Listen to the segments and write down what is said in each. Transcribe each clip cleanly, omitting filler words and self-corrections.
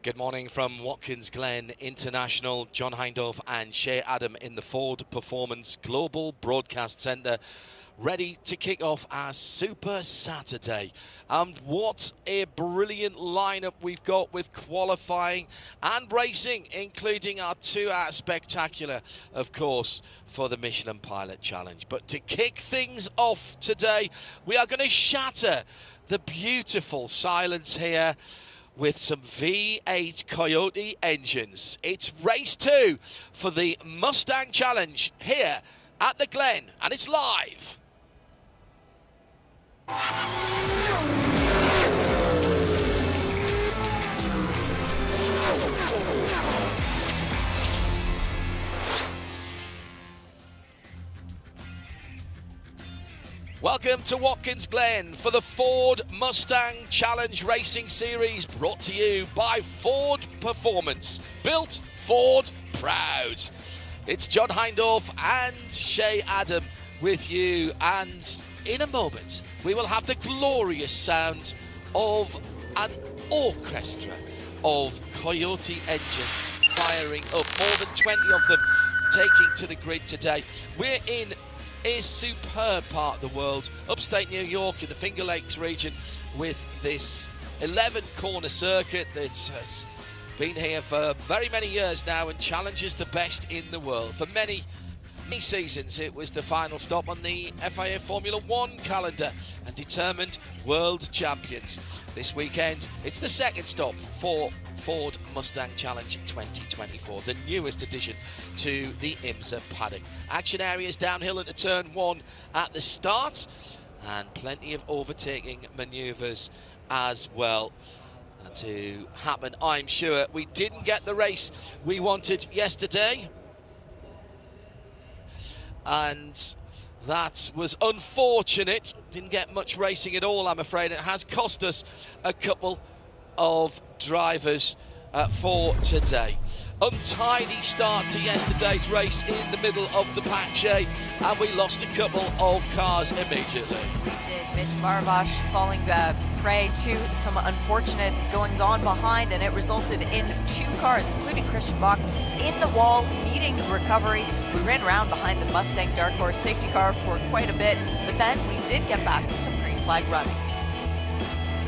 Good morning from Watkins Glen International. John Hindhaugh and Shea Adam in the Ford Performance Global Broadcast Centre, ready to kick off our Super Saturday. And what a brilliant lineup we've got with qualifying and racing, including our 2-hour spectacular, of course, for the Michelin Pilot Challenge. But to kick things off today, we are going to shatter the beautiful silence here with some V8 Coyote engines. It's race 2 for the Mustang Challenge here at the Glen, and it's live. Welcome to Watkins Glen for the Ford Mustang Challenge Racing Series, brought to you by Ford Performance. Built Ford proud. It's John Hindhaugh and Shea Adam with you, and in a moment we will have the glorious sound of an orchestra of Coyote engines firing up, more than 20 of them taking to the grid today. We're in a superb part of the world, upstate New York in the Finger Lakes region, with this 11-corner circuit that has been here for very many years now and challenges the best in the world. For many seasons it was the final stop on the FIA Formula One calendar and determined world champions. This weekend it's the second stop for Ford Mustang Challenge 2024, the newest addition to the IMSA paddock. Action areas downhill into turn 1 at the start, and plenty of overtaking manoeuvres as well to happen, I'm sure. We didn't get the race we wanted yesterday, and that was unfortunate. Didn't get much racing at all, I'm afraid. It has cost us a couple of drivers for today. Untidy start to yesterday's race in the middle of the pack, Shea, and we lost a couple of cars immediately. We did. Mitch Marvash falling prey to some unfortunate goings-on behind, and it resulted in 2 cars, including Christian Bach, in the wall, needing recovery. We ran around behind the Mustang Dark Horse safety car for quite a bit, but then we did get back to some green flag running.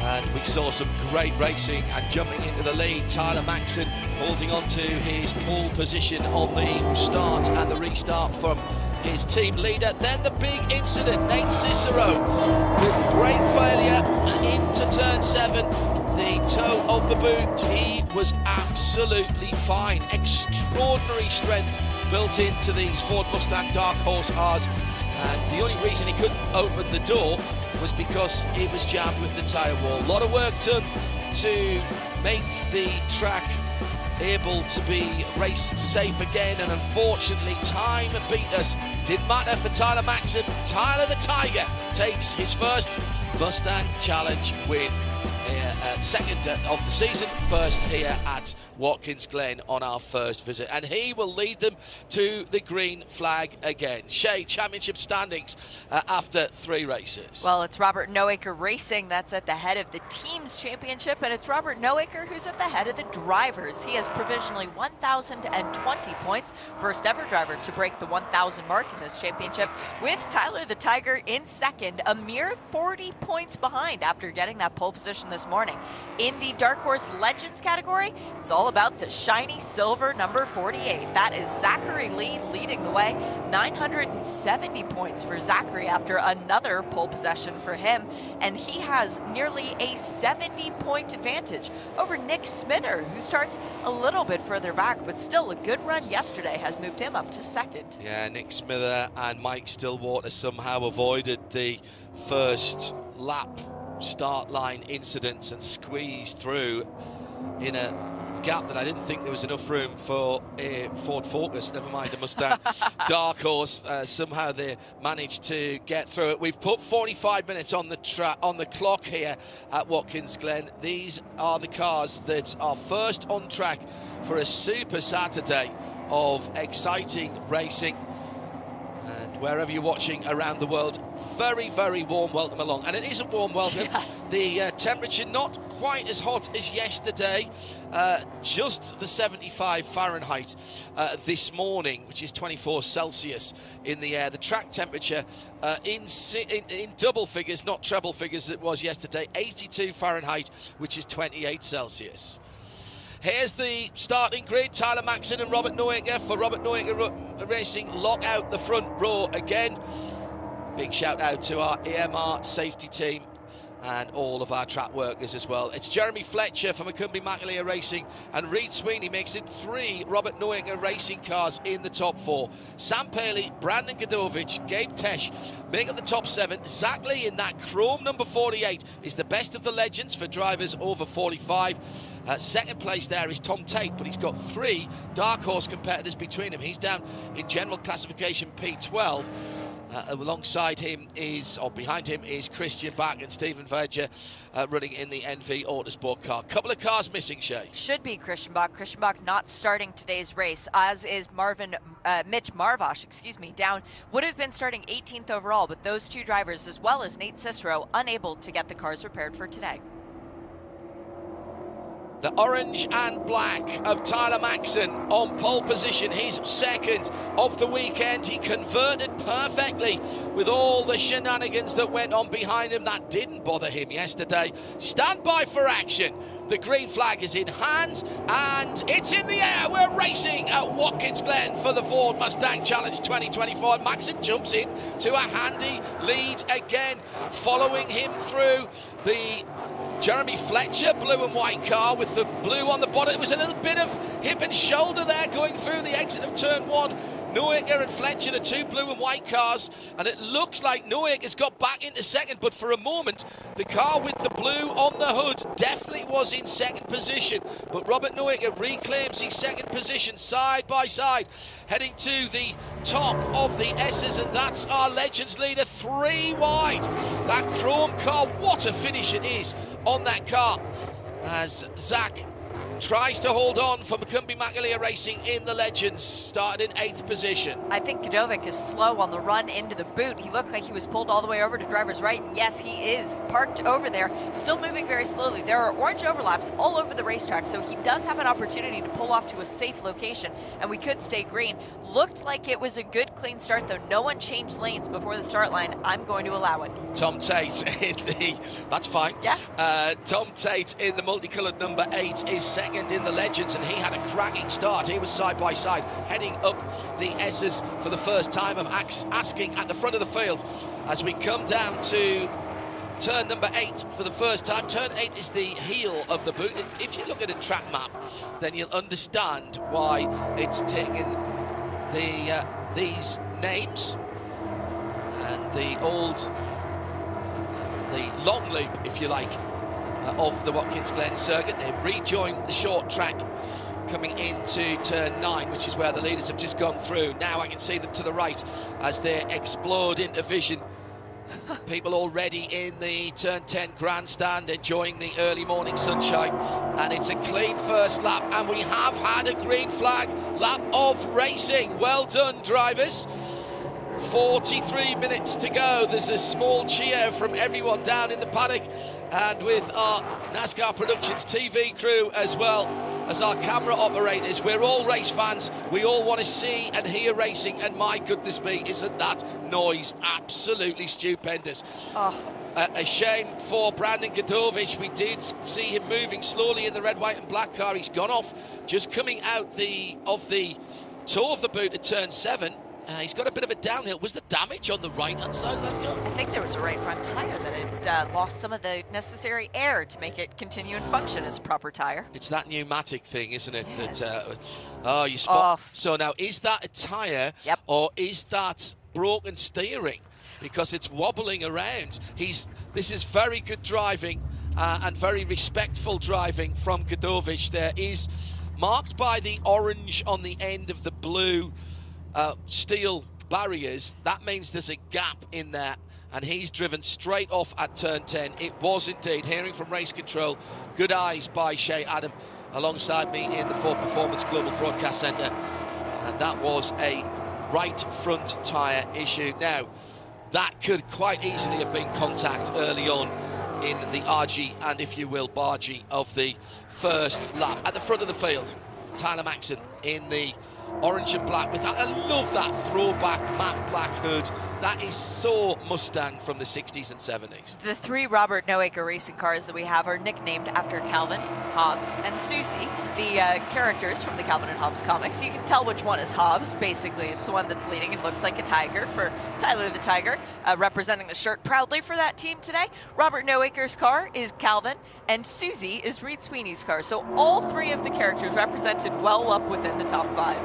And we saw some great racing, and jumping into the lead, Tyler Maxson holding on to his pole position on the start and the restart from his team leader. Then the big incident, Nate Cicero with brake failure into turn 7, the toe of the boot. He was absolutely fine. Extraordinary strength built into these Ford Mustang Dark Horse Rs. And the only reason he couldn't open the door was because it was jammed with the tyre wall. A lot of work done to make the track able to be race safe again, and unfortunately time beat us. Didn't matter for Tyler Maxson. Tyler the Tiger takes his first Mustang Challenge win. Second of the season, first here at Watkins Glen on our first visit, and he will lead them to the green flag again. Shea, championship standings after 3 races. Well, it's Robert Noaker Racing that's at the head of the team's championship, and it's Robert Noaker who's at the head of the drivers. He has provisionally 1,020 points, first ever driver to break the 1,000 mark in this championship, with Tyler the Tiger in second, a mere 40 points behind after getting that pole position this morning. In the Dark Horse Legends category, it's all about the shiny silver number 48. That is Zachary Lee leading the way. 970 points for Zachary after another pole possession for him, and he has nearly a 70-point advantage over Nick Smither, who starts a little bit further back, but still a good run yesterday has moved him up to second. Yeah, Nick Smither and Mike Stillwater somehow avoided the first lap start line incidents and squeezed through in a gap that I didn't think there was enough room for a Ford Focus, never mind a Mustang Dark Horse. Somehow they managed to get through it. We've put 45 minutes on the clock here at Watkins Glen. These are the cars that are first on track for a Super Saturday of exciting racing. And wherever you're watching around the world, very, very warm welcome along. And it is a warm welcome. Yes. The temperature not quite as hot as yesterday, just the 75 Fahrenheit this morning, which is 24 Celsius in the air. The track temperature in double figures, not treble figures, it was yesterday, 82 Fahrenheit, which is 28 Celsius. Here's the starting grid. Tyler Maxson and Robert Noecker. For Robert Noecker Racing, lock out the front row again. Big shout out to our EMR safety team and all of our track workers as well. It's Jeremy Fletcher from McCumbee Racing, and Reed Sweeney makes it 3 Robert Noecker Racing cars in the top 4. Sam Paley, Brandon Godovich, Gabe Tesh make up the top 7. Zach Lee in that chrome number 48 is the best of the legends for drivers over 45. Second place there is Tom Tate, but he's got 3 Dark Horse competitors between him. He's down in general classification P12. Alongside him is, or behind him, is Christian Bach and Stephen Verger running in the NV Autosport car. Couple of cars missing, Shay. Should be Christian Bach. Christian Bach not starting today's race, as is Mitch Marvash, down. Would have been starting 18th overall, but those 2 drivers, as well as Nate Cicero, unable to get the cars repaired for today. The orange and black of Tyler Maxson on pole position, his second of the weekend. He converted perfectly with all the shenanigans that went on behind him. That didn't bother him yesterday. Stand by for action. The green flag is in hand and it's in the air. We're racing at Watkins Glen for the Ford Mustang Challenge 2024. Maxson jumps in to a handy lead again, following him through the Jeremy Fletcher blue and white car with the blue on the bottom. It was a little bit of hip and shoulder there going through the exit of turn 1. Noecker and Fletcher, the 2 blue and white cars, and it looks like Noecker's got back into second, but for a moment the car with the blue on the hood definitely was in second position, but Robert Noecker reclaims his second position side by side, heading to the top of the S's, and that's our Legends leader, 3 wide. That chrome car, what a finish it is on that car, as Zach tries to hold on for McCumbee Racing in the Legends, started in 8th position. I think Godovic is slow on the run into the boot. He looked like he was pulled all the way over to driver's right, and yes, he is parked over there, still moving very slowly. There are orange overlaps all over the racetrack, so he does have an opportunity to pull off to a safe location, and we could stay green. Looked like it was a good, clean start, though. No one changed lanes before the start line. I'm going to allow it. Tom Tate in the, that's fine. Yeah. Tom Tate in the multicoloured number 8 is second in the Legends, and he had a cracking start. He was side by side heading up the S's for the first time, of asking at the front of the field as we come down to turn number 8 for the first time. Turn 8 is the heel of the boot. If you look at a track map, then you'll understand why it's taken these names, and the long loop, if you like, of the Watkins Glen circuit. They rejoined the short track coming into turn 9, which is where the leaders have just gone through. Now I can see them to the right as they explode into vision. People already in the turn 10 grandstand enjoying the early morning sunshine, and it's a clean first lap, and we have had a green flag lap of racing. Well done, drivers. 43 minutes to go. There's a small cheer from everyone down in the paddock, and with our NASCAR Productions TV crew as well as our camera operators. We're all race fans. We all want to see and hear racing, and my goodness me, isn't that noise absolutely stupendous. A shame for Brandon Godovich. We did see him moving slowly in the red, white and black car. He's gone off just coming out of the toe of the boot at turn 7. He's got a bit of a downhill. Was the damage on the right-hand side of that car? I think there was a right front tire that had lost some of the necessary air to make it continue and function as a proper tire. It's that pneumatic thing, isn't it? Yes. That you spot. Oh. So now, is that a tire? Yep. Or is that broken steering? Because it's wobbling around. This is very good driving and very respectful driving from Godovich. There is marked by the orange on the end of the blue steel barriers. That means there's a gap in there, and he's driven straight off at turn 10. It was indeed, hearing from race control, good eyes by Shea Adam alongside me in the Ford Performance Global Broadcast Centre, and that was a right front tyre issue. Now, that could quite easily have been contact early on in the RG and, if you will, bargy of the first lap. At the front of the field, Tyler Maxson in the orange and black with that. I love that throwback matte black hood. That is so Mustang from the 60s and 70s. The three Robert Noacre racing cars that we have are nicknamed after Calvin, Hobbs, and Susie, the characters from the Calvin and Hobbs comics. You can tell which one is Hobbs. Basically, it's the one that's leading and looks like a tiger for Tyler the Tiger, representing the shirt proudly for that team today. Robert Noacre's car is Calvin, and Susie is Reed Sweeney's car. So all three of the characters represented well up within the top 5.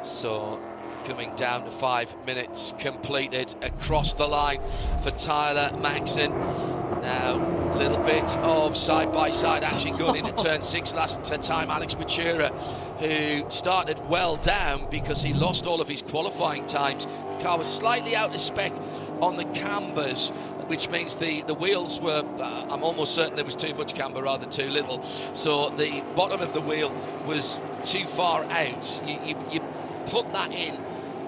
So coming down to 5 minutes completed across the line for Tyler Maxson. Now a little bit of side-by-side action going into turn 6 last time. Alex Buescher, who started well down because he lost all of his qualifying times. The car was slightly out of spec on the cambers, which means the wheels were, I'm almost certain there was too much camber rather than too little. So the bottom of the wheel was too far out. You put that in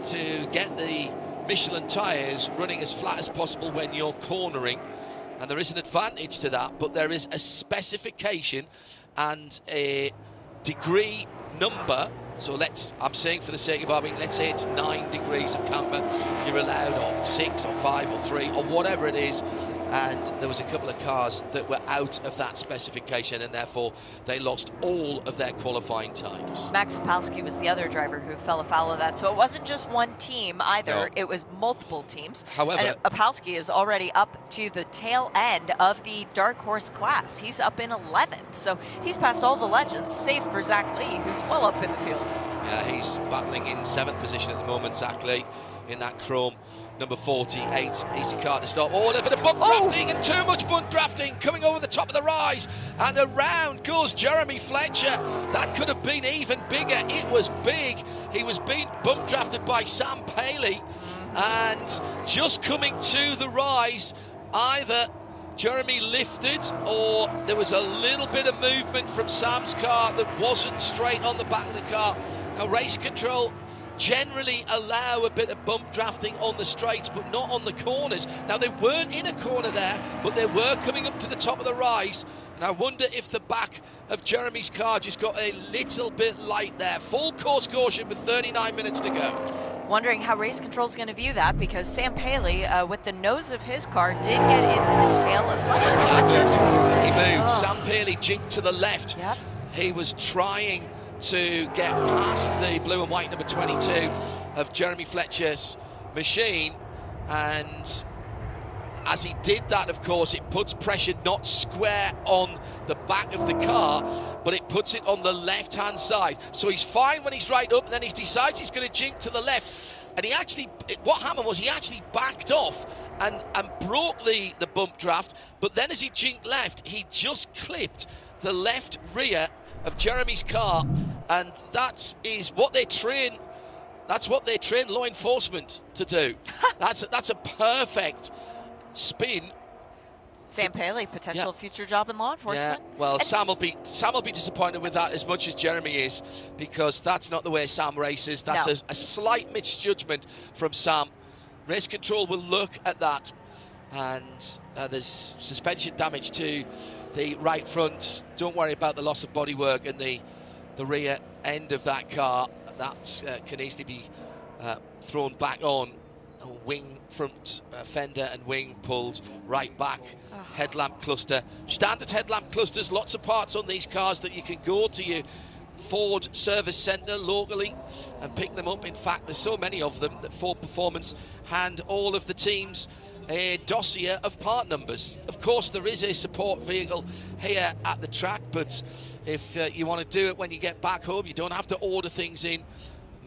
to get the Michelin tyres running as flat as possible when you're cornering, and there is an advantage to that, but there is a specification and a degree number. So I'm saying for the sake of argument, let's say it's 9 degrees of camber you're allowed, or 6 or 5 or 3 or whatever it is, and there was a couple of cars that were out of that specification, and therefore they lost all of their qualifying times. Max Opalski was the other driver who fell afoul of that, so it wasn't just one team either, no. It was multiple teams. However, and Opalski is already up to the tail end of the Dark Horse class. He's up in 11th, so he's passed all the legends, save for Zach Lee, who's well up in the field. Yeah, he's battling in 7th position at the moment, Zach Lee, in that chrome number 48. Easy car to stop. Oh, a little bit of bump drafting and too much bump drafting coming over the top of the rise. And around goes Jeremy Fletcher. That could have been even bigger. It was big. He was being bump drafted by Sam Paley. And just coming to the rise, either Jeremy lifted or there was a little bit of movement from Sam's car that wasn't straight on the back of the car. Now, race control generally allow a bit of bump drafting on the straights, but not on the corners. Now, they weren't in a corner there, but they were coming up to the top of the rise. And I wonder if the back of Jeremy's car just got a little bit light there. Full course caution with 39 minutes to go. Wondering how race control is going to view that, because Sam Paley, with the nose of his car, did get into the tail of Fletcher. He moved. Sam Paley jinked to the left. Yep. He was trying to get past the blue and white number 22 of Jeremy Fletcher's machine, and as he did that, of course, it puts pressure not square on the back of the car, but it puts it on the left-hand side. So he's fine when he's right up, and then he decides he's going to jink to the left. And what happened was he actually backed off and broke the bump draft, but then as he jinked left, he just clipped the left rear of Jeremy's car, and that is what they train. That's what they train law enforcement to do. That's a perfect spin. Sam Paley, potential future job in law enforcement. Yeah. Well, Sam will be disappointed with that as much as Jeremy is, because that's not the way Sam races. That's no. a slight misjudgment from Sam. Race control will look at that, and there's suspension damage to the right front. Don't worry about the loss of bodywork in the rear end of that car. That can easily be thrown back on. Wing front fender and wing pulled right back. Headlamp cluster, standard headlamp clusters. Lots of parts on these cars that you can go to your Ford service centre locally and pick them up. In fact, there's so many of them that Ford Performance hand all of the teams a dossier of part numbers. Of course, there is a support vehicle here at the track, but if you want to do it when you get back home, you don't have to order things in.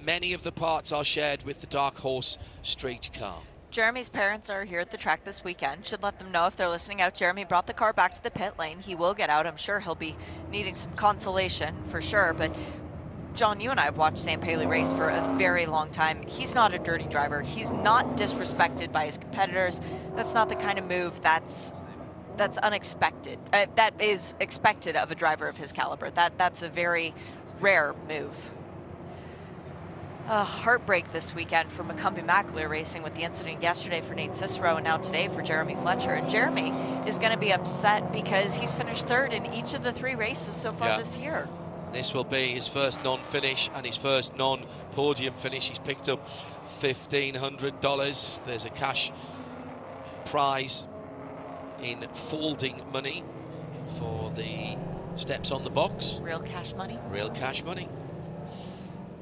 Many of the parts are shared with the Dark Horse street car. Jeremy's parents are here at the track this weekend. Should let them know if they're listening out. Jeremy brought the car back to the pit lane. He will get out. I'm sure he'll be needing some consolation for sure, but John, you and I have watched Sam Paley race for a very long time. He's not a dirty driver. He's not disrespected by his competitors. That's not the kind of move that's unexpected. That is expected of a driver of his caliber. That's a very rare move. A heartbreak this weekend for McCumbee-McAleer Racing with the incident yesterday for Nate Cicero and now today for Jeremy Fletcher. And Jeremy is going to be upset because he's finished third in each of the 3 races so far this year. This will be his first non-finish and his first non-podium finish. He's picked up $1,500. There's a cash prize in folding money for the steps on the box. Real cash money? Real cash money.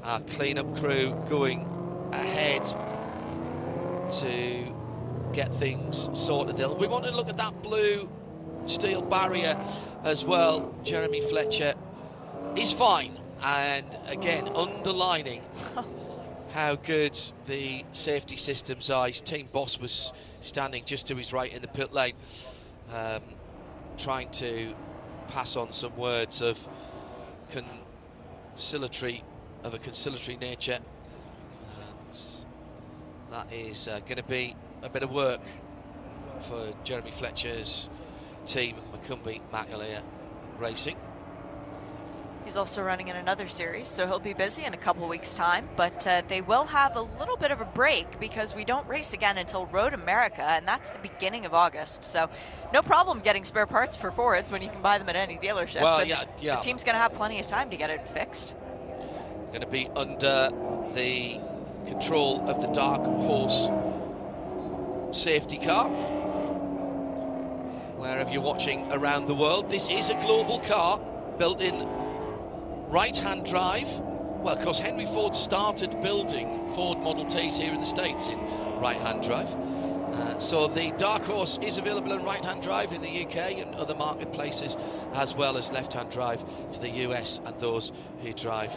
Our clean-up crew going ahead to get things sorted. We want to look at that blue steel barrier as well. Jeremy Fletcher is fine, and again underlining how good the safety systems are. His team boss was standing just to his right in the pit lane, trying to pass on some words of a conciliatory nature, and that is going to be a bit of work for Jeremy Fletcher's team, McCumbee-McAleer Racing. He's also running in another series, so he'll be busy in a couple weeks' time, but they will have a little bit of a break because we don't race again until Road America, and that's the beginning of August. So no problem getting spare parts for Fords when you can buy them at any dealership. Well, but yeah. The team's going to have plenty of time to get it fixed. Going to be under the control of the Dark Horse safety car. Wherever you're watching around the world, this is a global car built in right-hand drive. Well, of course, Henry Ford started building Ford Model Ts here in the States in right-hand drive. So the Dark Horse is available in right-hand drive in the UK and other marketplaces, as well as left-hand drive for the US and those who drive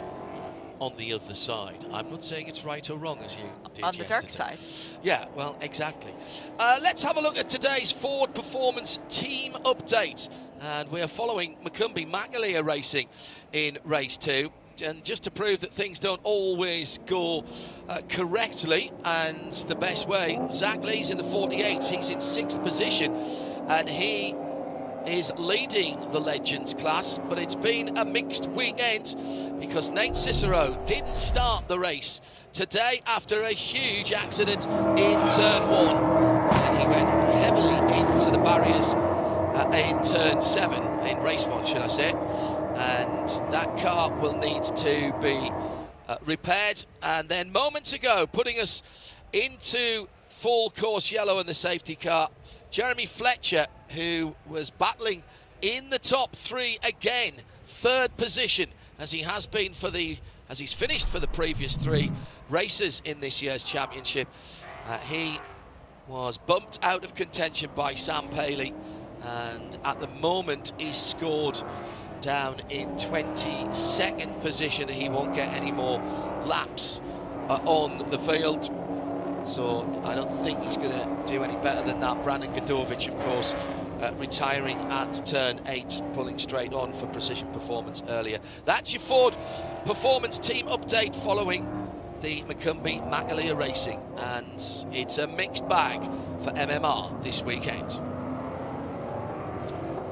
on the other side. I'm not saying it's right or wrong, as you did on yesterday. The dark side. Yeah, well, exactly. Let's have a look at today's Ford Performance Team Update. And we are following McCumbee-McAleer Racing in race 2. And just to prove that things don't always go correctly and the best way, Zach Lee's in the 48. He's in 6th position, and he is leading the Legends class, but it's been a mixed weekend because Nate Cicero didn't start the race today after a huge accident in turn 1, and he went heavily into the barriers in turn 7, in race 1 should I say, and that car will need to be repaired. And then moments ago, putting us into full course yellow in the safety car, Jeremy Fletcher, who was battling in the top 3 again, 3rd position, as he has been as he's finished for the previous 3 races in this year's championship. He was bumped out of contention by Sam Paley, and at the moment he's scored down in 22nd position. He won't get any more laps on the field. So I don't think he's going to do any better than that. Brandon Godovic, of course, retiring at turn 8, pulling straight on for Precision Performance earlier. That's your Ford Performance Team Update following the McCumbee-McAleer Racing. And it's a mixed bag for MMR this weekend.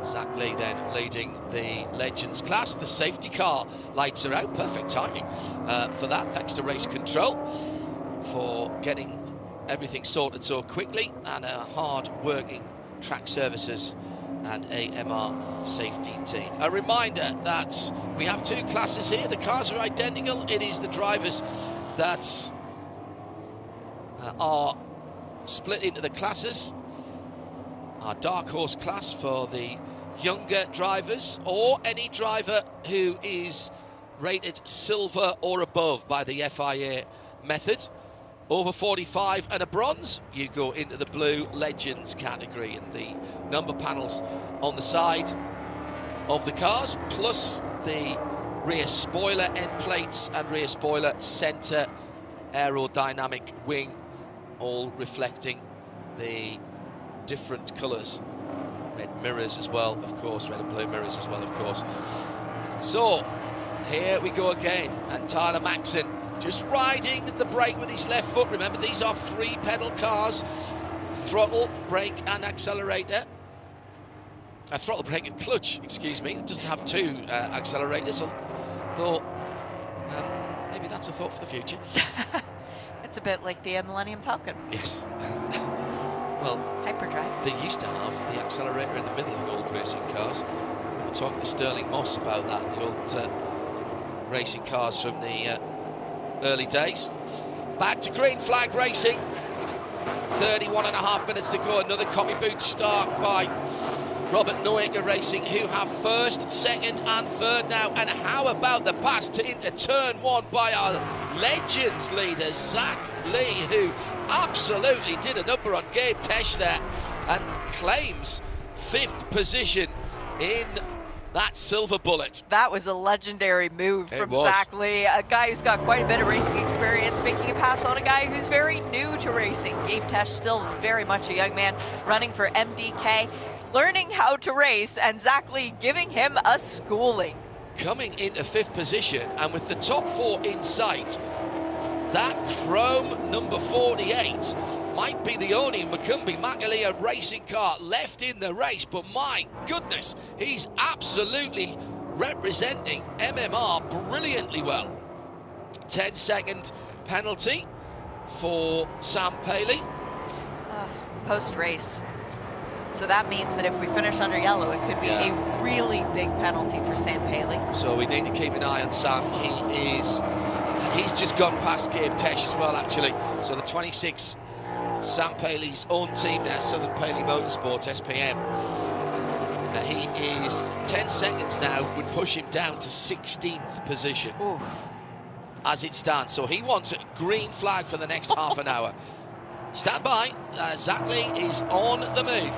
Zach Lee then leading the Legends class. The safety car lights are out. Perfect timing for that, thanks to race control for getting everything sorted so quickly, and a hard-working track services and AMR safety team. A reminder that we have 2 classes here. The cars are identical. It is the drivers that are split into the classes. Our Dark Horse class for the younger drivers, or any driver who is rated silver or above by the FIA method. Over 45 and a bronze, you go into the blue Legends category, and the number panels on the side of the cars, plus the rear spoiler end plates and rear spoiler centre aerodynamic wing, all reflecting the different colours. Red mirrors as well, of course, red and blue mirrors as well, of course. So, here we go again, and Tyler Maxson just riding the brake with his left foot. Remember, these are 3-pedal cars. Throttle, brake and accelerator. Throttle, brake and clutch, excuse me. It doesn't have 2 accelerators, although maybe that's a thought for the future. It's a bit like the Millennium Falcon. Yes. Well, Hyperdrive. they used to have the accelerator in the middle of old racing cars. We were talking to Sterling Moss about that, the old racing cars from the early days. Back to green flag racing. 31.5 minutes to go. Another copy boot start by Robert Noaker Racing, who have first, second and third now. And how about the pass into turn one by our Legends leader, Zach Lee, who absolutely did a number on Gabe Tesh there and claims 5th position in that silver bullet. That was a legendary move from Zach Lee, a guy who's got quite a bit of racing experience, making a pass on a guy who's very new to racing. Gabe Tesh, still very much a young man, running for MDK, learning how to race, and Zach Lee giving him a schooling. Coming into 5th position, and with the top 4 in sight, that chrome number 48 might be the only Macumbi Makalia racing car left in the race, but my goodness, he's absolutely representing MMR brilliantly well. 10-second penalty for Sam Paley. Post-race. So that means that if we finish under yellow, it could be a really big penalty for Sam Paley. So we need to keep an eye on Sam. He's just gone past Gabe Tesh as well, actually. So the 26, Sam Paley's own team now, Southern Paley Motorsports, SPM. He is 10 seconds now, would push him down to 16th position. Oof. As it stands. So he wants a green flag for the next half an hour. Stand by. Zach Lee is on the move.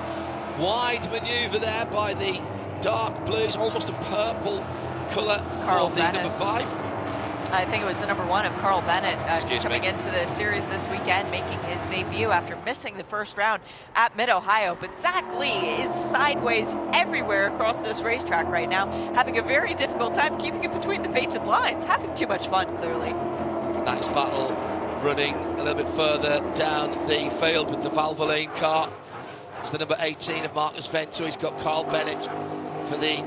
Wide manoeuvre there by the dark blues, almost a purple colour for the number 5. I think it was the number 1 of Carl Bennett coming into the series this weekend, making his debut after missing the first round at Mid-Ohio. But Zach Lee is sideways everywhere across this racetrack right now, having a very difficult time keeping it between the painted lines, having too much fun, clearly. Nice battle, running a little bit further down the field with the Valvoline car. It's the number 18 of Marcus Vento. He's got Carl Bennett for the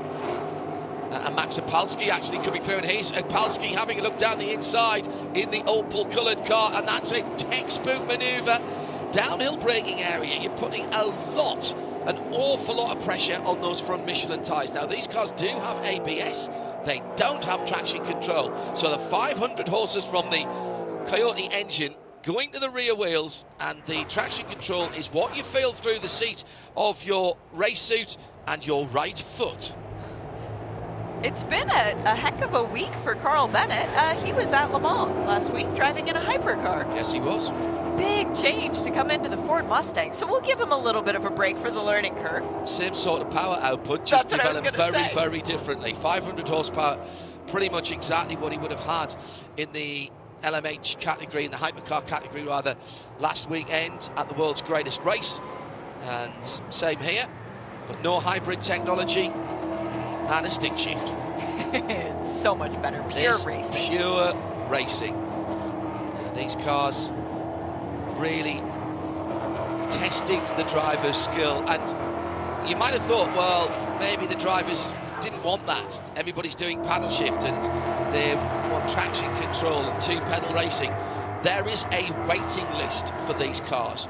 and Max Opalski actually coming through, and here's Opalski having a look down the inside in the opal-coloured car, and that's a textbook manoeuvre. Downhill braking area, you're putting an awful lot of pressure on those front Michelin tyres. Now, these cars do have ABS. They don't have traction control. So the 500 horses from the Coyote engine going to the rear wheels, and the traction control is what you feel through the seat of your race suit and your right foot. It's been a heck of a week for Carl Bennett. He was at Le Mans last week driving in a hypercar. Yes, he was. Big change to come into the Ford Mustang, so we'll give him a little bit of a break for the learning curve. Same sort of power output, just developed very differently. 500 horsepower, pretty much exactly what he would have had in the LMH category, in the hypercar category rather, last weekend at the world's greatest race. And same here, but no hybrid technology and a stick shift. It's so much better, pure racing. Pure racing. These cars really testing the driver's skill, and you might have thought, well, maybe the drivers didn't want that. Everybody's doing paddle shift and they want traction control and 2-pedal racing. There is a waiting list for these cars.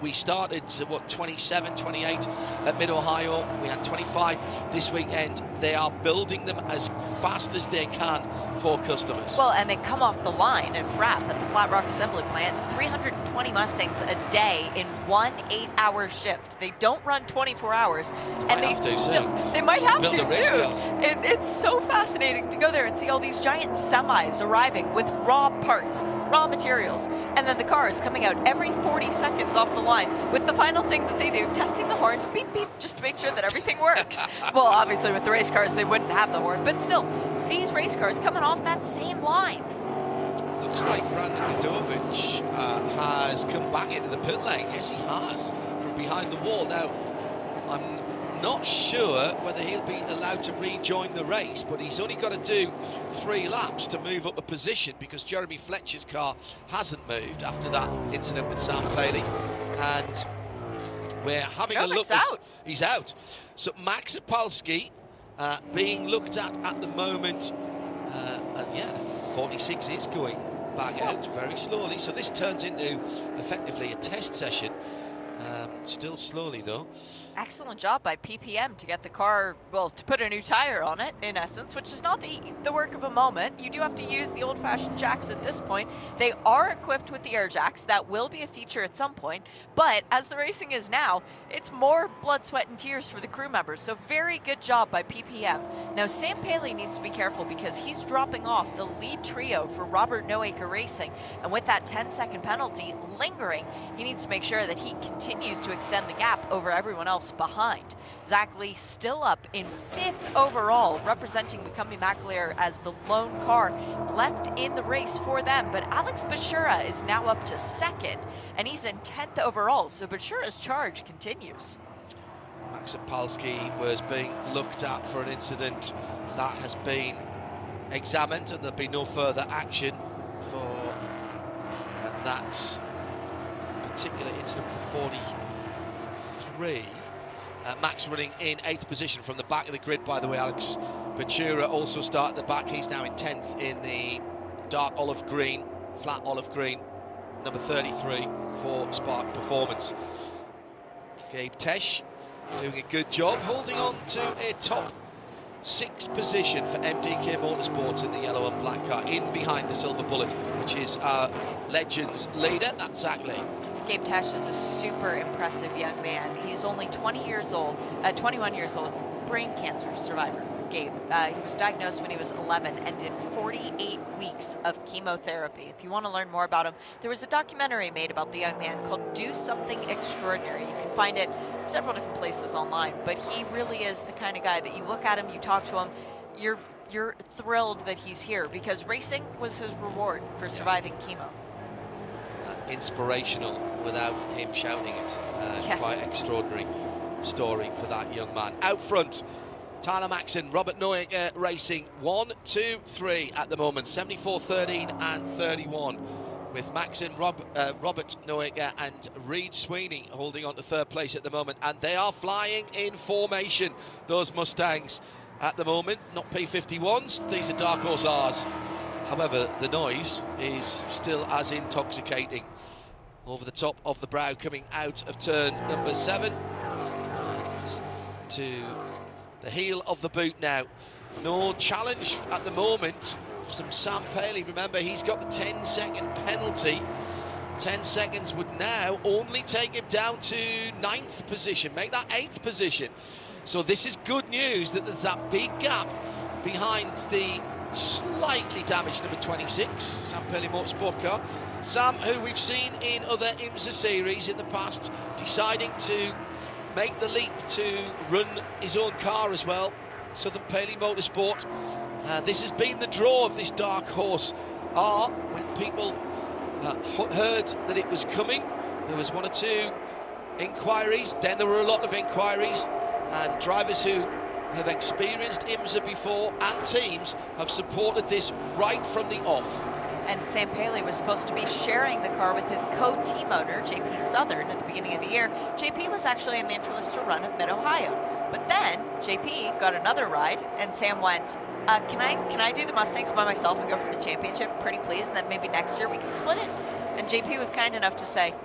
We started, 27, 28 at Mid-Ohio. We had 25 this weekend. They are building them as fast as they can for customers. Well, and they come off the line at FRAP, at the Flat Rock Assembly Plant, 320 Mustangs a day in one 8-hour shift. They don't run 24 hours, and they might have to soon. It's so fascinating to go there and see all these giant semis arriving with raw parts, raw materials, and then the cars coming out every 40 seconds off the line with the final thing that they do, testing the horn, beep, beep, just to make sure that everything works. Well, obviously with the race cars, they wouldn't have the horn, but still, these race cars coming off that same line. Looks like Brandon Godovich has come back into the pit lane. Yes, he has, from behind the wall. Now, I'm not sure whether he'll be allowed to rejoin the race, but he's only got to do 3 laps to move up a position because Jeremy Fletcher's car hasn't moved after that incident with Sam Paley. And we're having a look. He's out. So Max Opalski being looked at the moment. Yeah, 46 is going back out very slowly, so this turns into effectively a test session. Still slowly though. Excellent job by PPM to get the car, well, to put a new tire on it, in essence, which is not the work of a moment. You do have to use the old-fashioned jacks at this point. They are equipped with the air jacks. That will be a feature at some point. But as the racing is now, it's more blood, sweat, and tears for the crew members. So very good job by PPM. Now, Sam Paley needs to be careful because he's dropping off the lead trio for Robert Noacre Racing. And with that 10-second penalty lingering, he needs to make sure that he continues to extend the gap over everyone else behind. Zach Lee still up in 5th overall, representing McCumbee McAleer as the lone car left in the race for them. But Alex Buescher is now up to 2nd, and he's in 10th overall, so Buescher's charge continues. Max Opalski was being looked at for an incident that has been examined, and there'll be no further action for that particular incident, the 43. Max running in 8th position from the back of the grid, by the way. Alex Buescher also started at the back. He's now in 10th in the dark olive green, flat olive green, number 33 for Spark Performance. Gabe Tesh doing a good job, holding on to a top 6th position for MDK Motorsports in the yellow and black car, in behind the Silver Bullet, which is our Legends leader. That's Zach Lee. Gabe Tesh is a super impressive young man. He's only 21 years old, brain cancer survivor. Gabe, he was diagnosed when he was 11 and did 48 weeks of chemotherapy. If you want to learn more about him, there was a documentary made about the young man called Do Something Extraordinary. You can find it in several different places online, but he really is the kind of guy that you look at him, you talk to him, you're thrilled that he's here because racing was his reward for surviving chemo. Inspirational without him shouting it. Yes. Quite extraordinary story for that young man. Out front, Tyler Maxson, Robert Noacre Racing, 1, 2, 3 at the moment, 74, 13 and 31, with Maxson, Robert Noacre and Reed Sweeney holding on to 3rd place at the moment, and they are flying in formation, those Mustangs at the moment. Not P51s, these are Dark Horse R's. However, the noise is still as intoxicating. Over the top of the brow, coming out of turn number 7. And to the heel of the boot now. No challenge at the moment from Sam Paley. Remember, he's got the 10-second penalty. 10 seconds would now only take him down to 9th position, make that 8th position. So this is good news that there's that big gap behind the slightly damaged number 26, Sam Paley Motorsport car. Sam, who we've seen in other IMSA series in the past, deciding to make the leap to run his own car as well, Southern Paley Motorsport. This has been the draw of this Dark Horse R. When people heard that it was coming, there was 1 or 2 inquiries, then there were a lot of inquiries, and drivers who have experienced IMSA before and teams have supported this right from the off. And Sam Paley was supposed to be sharing the car with his co-team owner, JP Southern, at the beginning of the year. JP was actually in the Interlister run at Mid-Ohio. But then JP got another ride, and Sam went, can I do the Mustangs by myself and go for the championship? Pretty please, and then maybe next year we can split it. And JP was kind enough to say,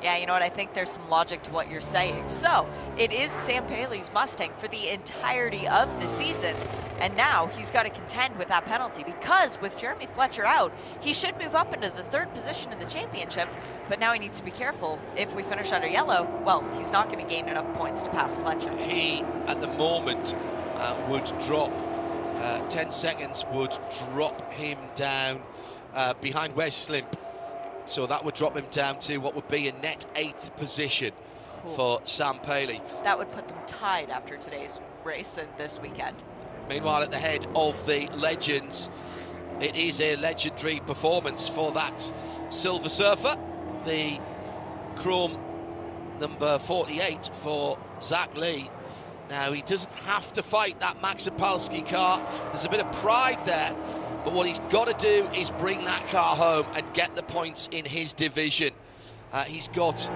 yeah, you know what, I think there's some logic to what you're saying. So it is Sam Paley's Mustang for the entirety of the season. And now he's got to contend with that penalty because with Jeremy Fletcher out, he should move up into the 3rd position in the championship. But now he needs to be careful. If we finish under yellow, well, he's not going to gain enough points to pass Fletcher. He, at the moment, would drop, 10 seconds would drop him down behind Wes Slimp. So that would drop him down to what would be a net 8th position for Sam Paley. That would put them tied after today's race and this weekend. Meanwhile, at the head of the Legends, it is a legendary performance for that Silver Surfer, the chrome number 48 for Zach Lee. Now, he doesn't have to fight that Max Opalski car. There's a bit of pride there. But what he's got to do is bring that car home and get the points in his division. He's got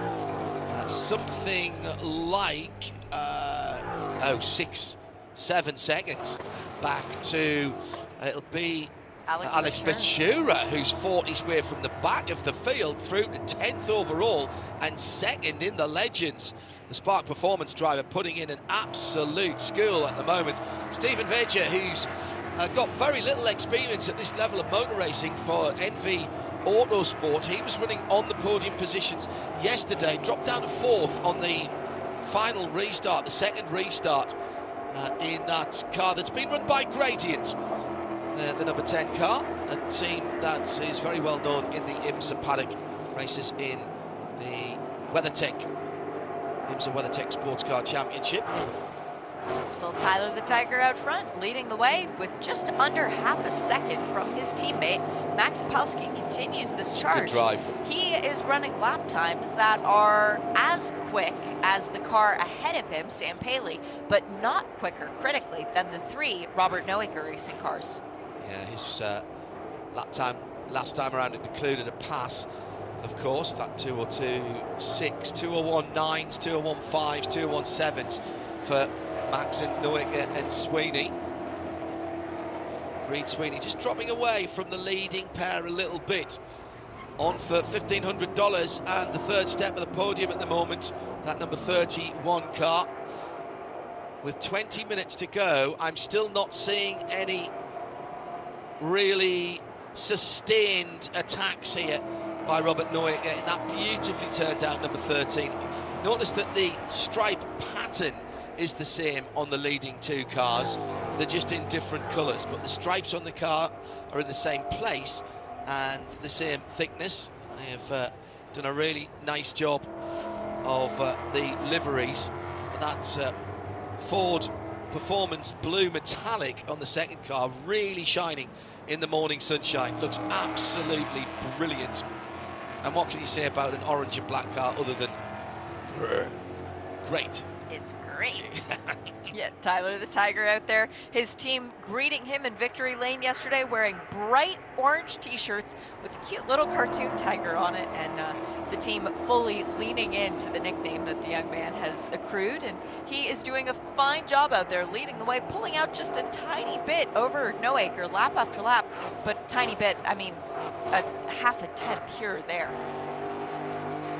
something like 6-7 seconds back to, it'll be Alex Buescher, who's fought his way from the back of the field through to 10th overall and second in the Legends. The Spark Performance driver putting in an absolute school at the moment. Stephen Veger, who's got very little experience at this level of motor racing for NV Autosport. He was running on the podium positions yesterday, dropped down to 4th on the final restart, the second restart in that car that's been run by Gradient. The number 10 car, a team that is very well known in the IMSA paddock, races in the WeatherTech, IMSA WeatherTech Sports Car Championship. Still Tyler the Tiger out front, leading the way with just under half a second from his teammate. Max Zapolsky continues this charge. Good drive. He is running lap times that are as quick as the car ahead of him, Sam Paley, but not quicker critically than the 3 Robert Noaker racing cars. Yeah, his lap time last time around it included a pass, of course, that 202.6, 201.9s, 201.5s, 201.7s for Max and Noaker and Sweeney. Reed Sweeney just dropping away from the leading pair a little bit. On for $1,500 and the third step of the podium at the moment, that number 31 car. With 20 minutes to go, I'm still not seeing any really sustained attacks here by Robert Noaker in that beautifully turned out number 13. Notice that the stripe pattern is the same on the leading 2 cars. They're just in different colours, but the stripes on the car are in the same place and the same thickness. They have done a really nice job of the liveries. That's Ford Performance Blue Metallic on the second car, really shining in the morning sunshine. Looks absolutely brilliant. And what can you say about an orange and black car other than great? It's great. Yeah, Tyler the Tiger out there. His team greeting him in victory lane yesterday, wearing bright orange t-shirts with a cute little cartoon tiger on it, and the team fully leaning into the nickname that the young man has accrued, and he is doing a fine job out there, leading the way, pulling out just a tiny bit over Noaker lap after lap, but tiny bit, I mean a half a tenth here or there.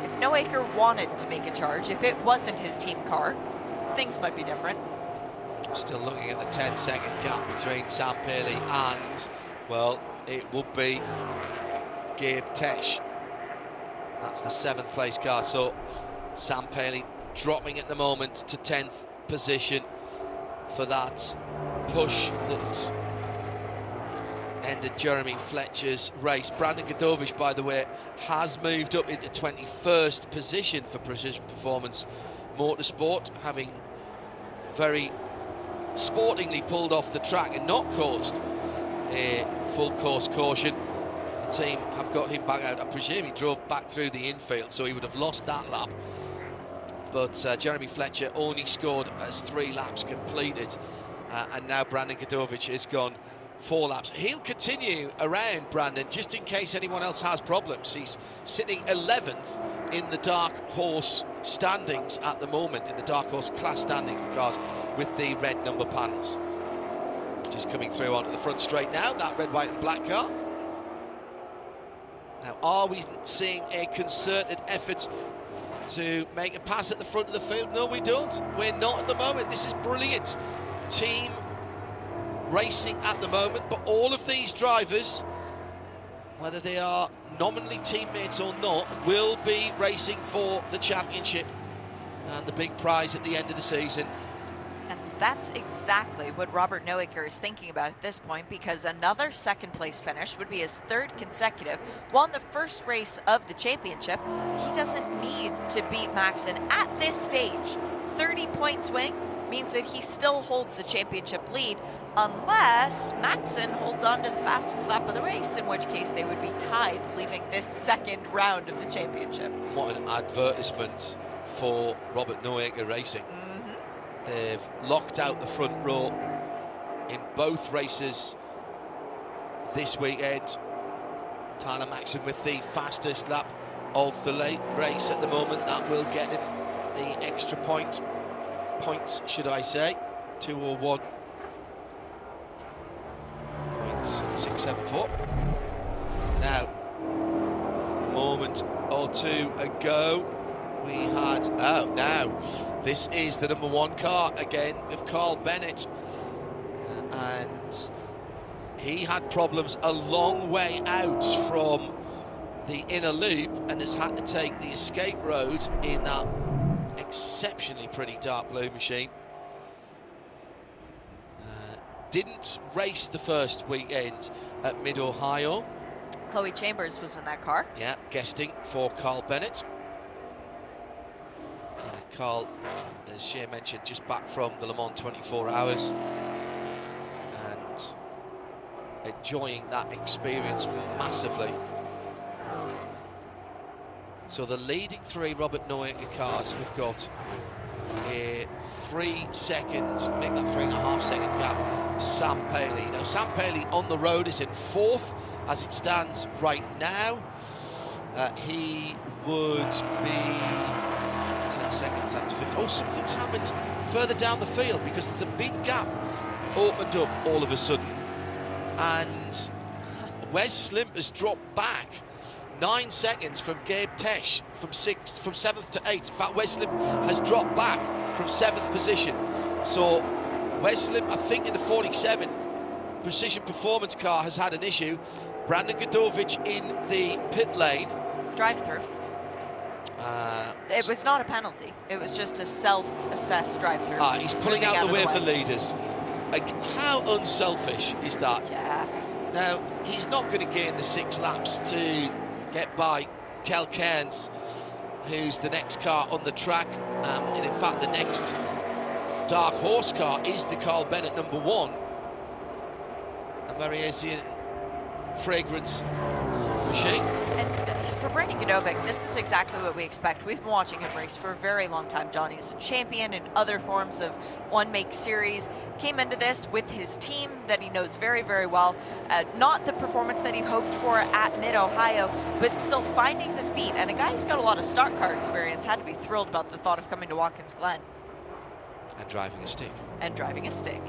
If Noaker wanted to make a charge, if it wasn't his team car, things might be different. Still looking at the 10-second gap between Sam Paley and, well, it would be Gabe Tesh. That's the 7th place car. So Sam Paley dropping at the moment to 10th position for that push that ended Jeremy Fletcher's race. Brandon Godovich, by the way, has moved up into 21st position for Precision Performance Motorsport, having very sportingly pulled off the track and not caused a full course caution. The team have got him back out. I presume he drove back through the infield, so he would have lost that lap. But Jeremy Fletcher only scored as 3 laps completed, and now Brandon Godovich has gone 4 laps. He'll continue around Brandon just in case anyone else has problems. He's sitting 11th in the Dark Horse standings at the moment, in the Dark Horse class standings, the cars with the red number panels. Just coming through onto the front straight now, that red, white and black car. Now, are we seeing a concerted effort to make a pass at the front of the field? No, we don't. We're not at the moment. This is brilliant team racing at the moment, but all of these drivers, whether they are nominally teammates or not, will be racing for the championship and the big prize at the end of the season. And that's exactly what Robert Noaker is thinking about at this point, because another 2nd place finish would be his 3rd consecutive. Won the first race of the championship. He doesn't need to beat Maxon at this stage. 30-point swing means that he still holds the championship lead, unless Maxon holds on to the fastest lap of the race, in which case they would be tied, leaving this 2nd round of the championship. What an advertisement for Robert Noaker Racing. They've locked out the front row in both races this weekend. Tyler Maxon with the fastest lap of the late race at the moment. That will get him the extra points, should I say. 201.7 674. Now, a moment or two ago, we had, now, this is the #1 car again of Carl Bennett. And he had problems a long way out from the inner loop and has had to take the escape road in that exceptionally pretty dark blue machine. Didn't race the first weekend at Mid-Ohio. Chloe Chambers was in that car. Yeah, guesting for Carl Bennett. Carl, as Shea mentioned, just back from the Le Mans 24 hours and enjoying that experience massively. So the leading three Robert Noaker cars have got a 3 second, make that 3.5 second gap to Sam Paley. Now Sam Paley on the road is in 4th as it stands right now. He would be 10 seconds, that's 50. Oh, something's happened further down the field because there's a big gap opened up all of a sudden. And Wes Slim has dropped back 9 seconds from Gabe Tesh from 7th to 8th. In fact, Wes Slim has dropped back from 7th position. So Wes Slim, I think in the 47 Precision Performance car has had an issue. Brandon Godovic in the pit lane. Drive-through. It was not a penalty. It was just a self-assessed drive-through. He's pulling out the way of the leaders. Like, how unselfish is that? Yeah. Now, he's not going to gain the 6 laps to get by Kel Cairns, who's the next car on the track. And in fact, the next Dark Horse car is the Carl Bennett #1. A Mariesian fragrance machine. And for Brandon Godovic, this is exactly what we expect. We've been watching him race for a very long time, John. He's a champion in other forms of one-make series. Came into this with his team that he knows very, very well. Not the performance that he hoped for at Mid-Ohio, but still finding the feet. And a guy who's got a lot of stock car experience had to be thrilled about the thought of coming to Watkins Glen. And driving a stick. And driving a stick.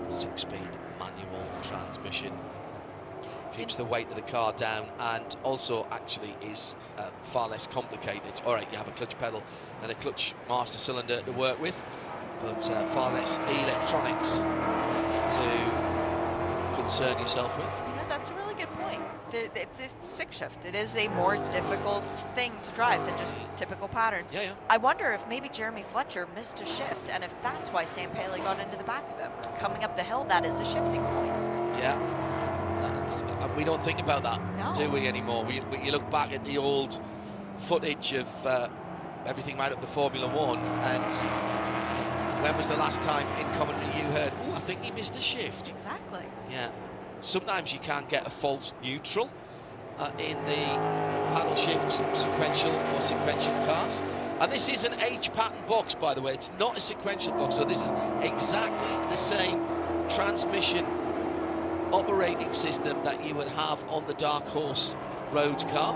6-speed manual transmission. Keeps the weight of the car down and also actually is far less complicated. All right, you have a clutch pedal and a clutch master cylinder to work with, but far less electronics to concern yourself with. You know, that's a really good point. It's a stick shift. It is a more difficult thing to drive than just typical patterns. Yeah, yeah. I wonder if maybe Jeremy Fletcher missed a shift, and if that's why Sam Paley got into the back of him. Coming up the hill, that is a shifting point. Yeah. We don't think about that, no. do we, anymore? You look back at the old footage of everything right up to Formula 1, and when was the last time in commentary you heard, oh, I think he missed a shift? Exactly. Yeah. Sometimes you can't get a false neutral in the paddle shift sequential or sequential cars. And this is an H pattern box, by the way. It's not a sequential box, so this is exactly the same transmission operating system that you would have on the Dark Horse road car,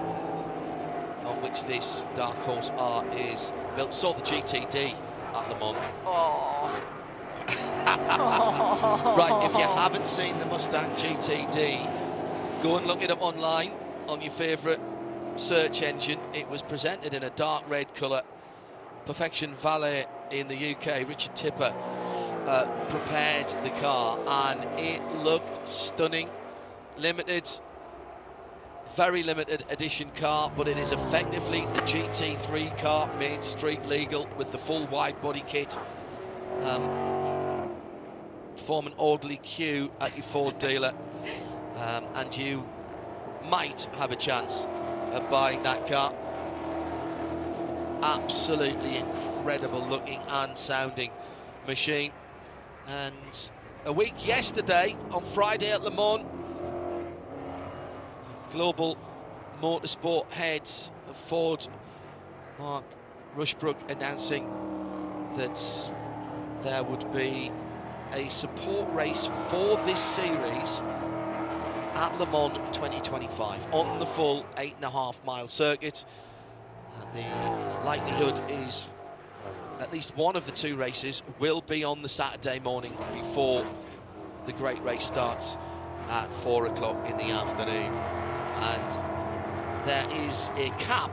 on which this Dark Horse R is built. Saw the GTD at Le Mans. Oh. Right, if you haven't seen the Mustang GTD, go and look it up online on your favourite search engine. It was presented in a dark red colour. Perfection Valet in the UK, Richard Tipper, prepared the car and it looked stunning. Limited, very limited edition car, but it is effectively the GT3 car made street legal with the full wide body kit. Form an orderly queue at your Ford dealer and you might have a chance of buying that car. Absolutely incredible looking and sounding machine. And a week yesterday, on Friday at Le Mans, global motorsport heads of Ford, Mark Rushbrook, announcing that there would be a support race for this series at Le Mans 2025 on the full 8.5 mile circuit. And the likelihood is at least one of the two races will be on the Saturday morning before the great race starts at 4 o'clock in the afternoon. And there is a cap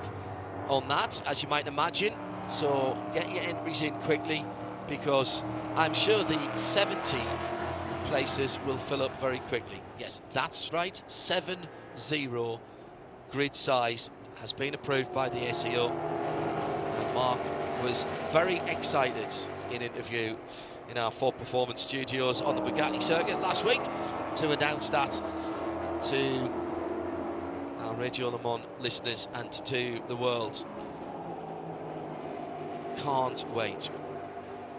on that, as you might imagine. So get your entries in quickly, because I'm sure the 70 places will fill up very quickly. Yes, that's right, 7-0 grid size has been approved by the ACO. And Mark was very excited in interview in our Ford Performance studios on the Bugatti circuit last week to announce that to our Radio Le Mans listeners and to the world. Can't wait.